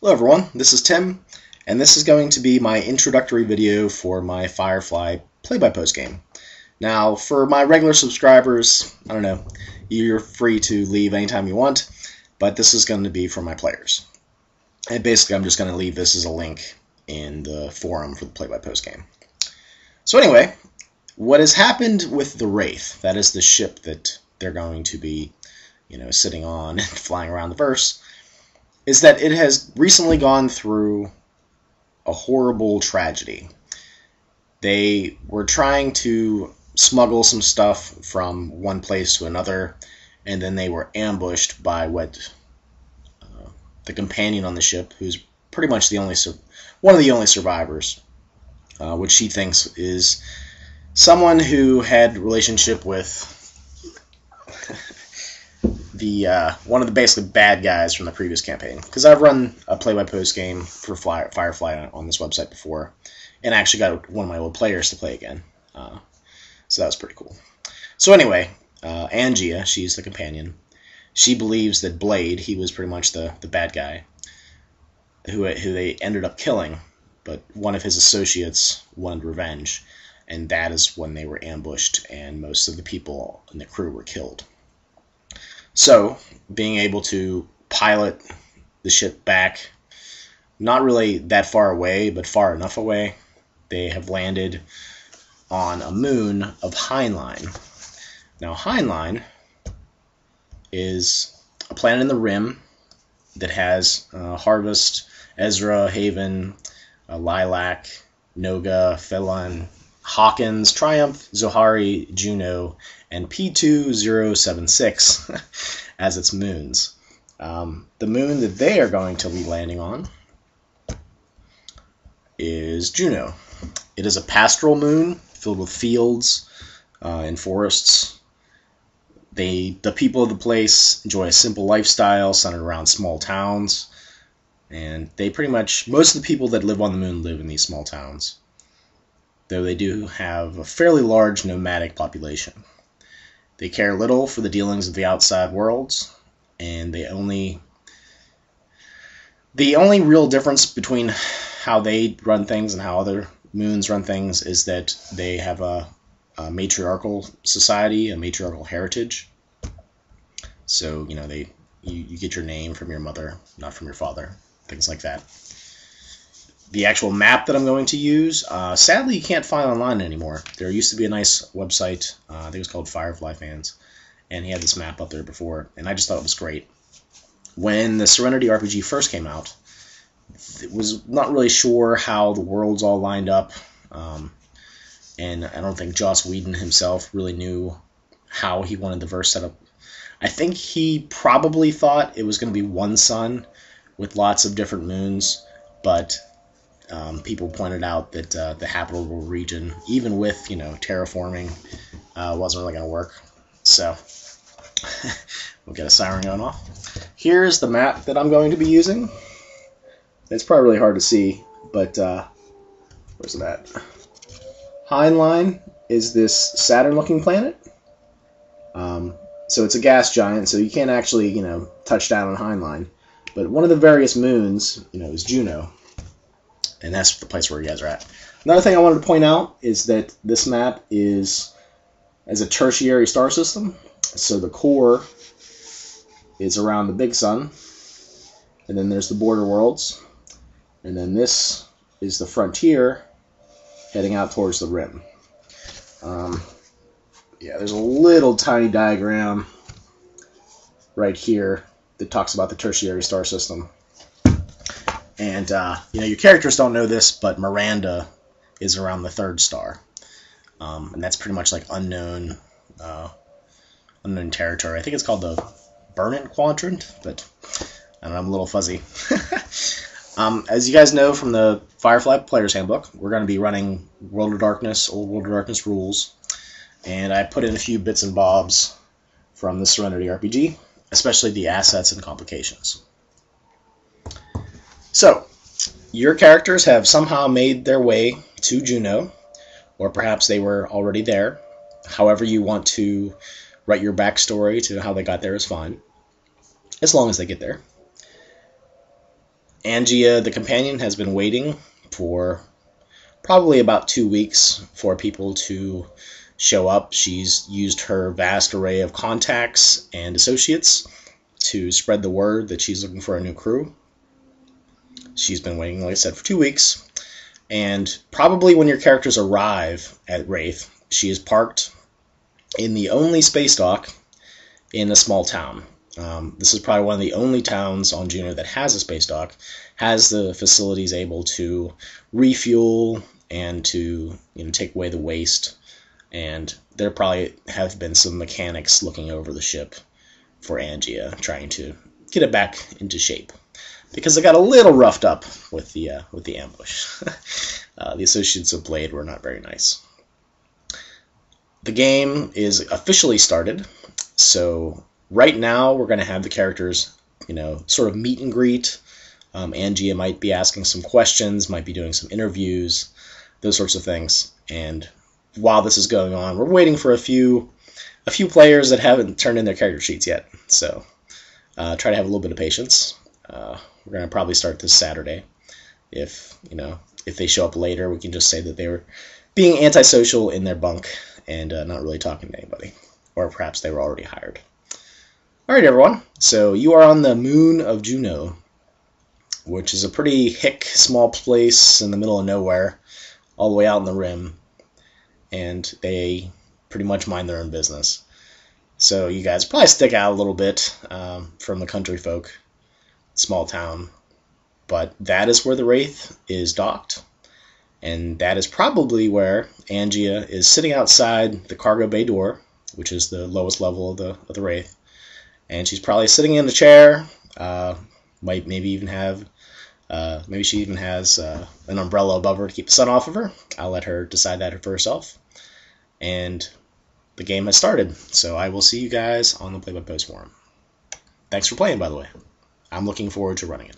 Hello everyone, this is Tim, and this is going to be my introductory video for my Firefly play-by-post game. Now, for my regular subscribers, I don't know, you're free to leave anytime you want, but this is going to be for my players. And basically, I'm just going to leave this as a link in the forum for the play-by-post game. So anyway, what has happened with the Wraith, that is the ship that they're going to be, sitting on and flying around the verse, is that it has recently gone through a horrible tragedy. They were trying to smuggle some stuff from one place to another, and then they were ambushed by the companion on the ship, who's pretty much one of the only survivors, which she thinks is someone who had a relationship with one of the basically bad guys from the previous campaign. Because I've run a play-by-post game for Firefly on this website before, and I actually got one of my old players to play again. So that was pretty cool. So anyway, Angia, she's the companion. She believes that Blade, he was pretty much the bad guy who they ended up killing, but one of his associates wanted revenge, and that is when they were ambushed and most of the people in the crew were killed. So, being able to pilot the ship back, not really that far away, but far enough away, they have landed on a moon of Heinlein. Now, Heinlein is a planet in the Rim that has Harvest, Ezra, Haven, Lilac, Noga, Phelan, Hawkins, Triumph, Zohari, Juno, and P2076 as its moons. The moon that they are going to be landing on is Juno. It is a pastoral moon filled with fields and forests. The people of the place enjoy a simple lifestyle centered around small towns, and most of the people that live on the moon live in these small towns, though they do have a fairly large nomadic population. They care little for the dealings of the outside worlds, and the only real difference between how they run things and how other moons run things is that they have a matriarchal society, a matriarchal heritage. So, you get your name from your mother, not from your father, things like that. The actual map that I'm going to use, sadly you can't find online anymore. There used to be a nice website, I think it was called Firefly Fans, and he had this map up there before, and I just thought it was great. When the Serenity RPG first came out, it was not really sure how the worlds all lined up, and I don't think Joss Whedon himself really knew how he wanted the verse set up. I think he probably thought it was going to be one sun with lots of different moons, but people pointed out that the habitable region, even with terraforming, wasn't really going to work. So we'll get a siren going off. Here's the map that I'm going to be using. It's probably really hard to see, but where's it at? Heinlein is this Saturn-looking planet. So it's a gas giant, so you can't actually touch down on Heinlein. But one of the various moons, is Juno. And that's the place where you guys are at. Another thing I wanted to point out is that this map is as a tertiary star system. So the core is around the big sun. And then there's the border worlds. And then this is the frontier heading out towards the rim. Yeah, there's a little tiny diagram right here that talks about the tertiary star system. And, your characters don't know this, but Miranda is around the third star. And that's pretty much like unknown territory. I think it's called the Burn-It Quadrant, but I don't know, I'm a little fuzzy. As you guys know from the Firefly Player's Handbook, we're going to be running World of Darkness, old World of Darkness rules. And I put in a few bits and bobs from the Serenity RPG, especially the assets and complications. So, your characters have somehow made their way to Juno, or perhaps they were already there. However you want to write your backstory to how they got there is fine, as long as they get there. Angia, the companion, has been waiting for probably about 2 weeks for people to show up. She's used her vast array of contacts and associates to spread the word that she's looking for a new crew. She's been waiting, like I said, for 2 weeks. And probably when your characters arrive at Wraith, she is parked in the only space dock in a small town. This is probably one of the only towns on Juno that has a space dock, has the facilities able to refuel and to take away the waste. And there probably have been some mechanics looking over the ship for Angia, trying to get it back into shape, because it got a little roughed up with the ambush. The Associates of Blade were not very nice. The game is officially started, so right now we're going to have the characters, sort of meet and greet. Angia might be asking some questions, might be doing some interviews, those sorts of things. And while this is going on, we're waiting for a few players that haven't turned in their character sheets yet. So try to have a little bit of patience. We're going to probably start this Saturday. If they show up later, we can just say that they were being antisocial in their bunk and not really talking to anybody. Or perhaps they were already hired. Alright, everyone. So you are on the moon of Juno, which is a pretty hick, small place in the middle of nowhere, all the way out in the rim. And they pretty much mind their own business. So you guys probably stick out a little bit from the country folk. Small town. But that is where the Wraith is docked. And that is probably where Angia is sitting outside the cargo bay door, which is the lowest level of the Wraith. And she's probably sitting in a chair. Maybe she even has an umbrella above her to keep the sun off of her. I'll let her decide that for herself. And the game has started. So I will see you guys on the Play by Post forum. Thanks for playing, by the way. I'm looking forward to running it.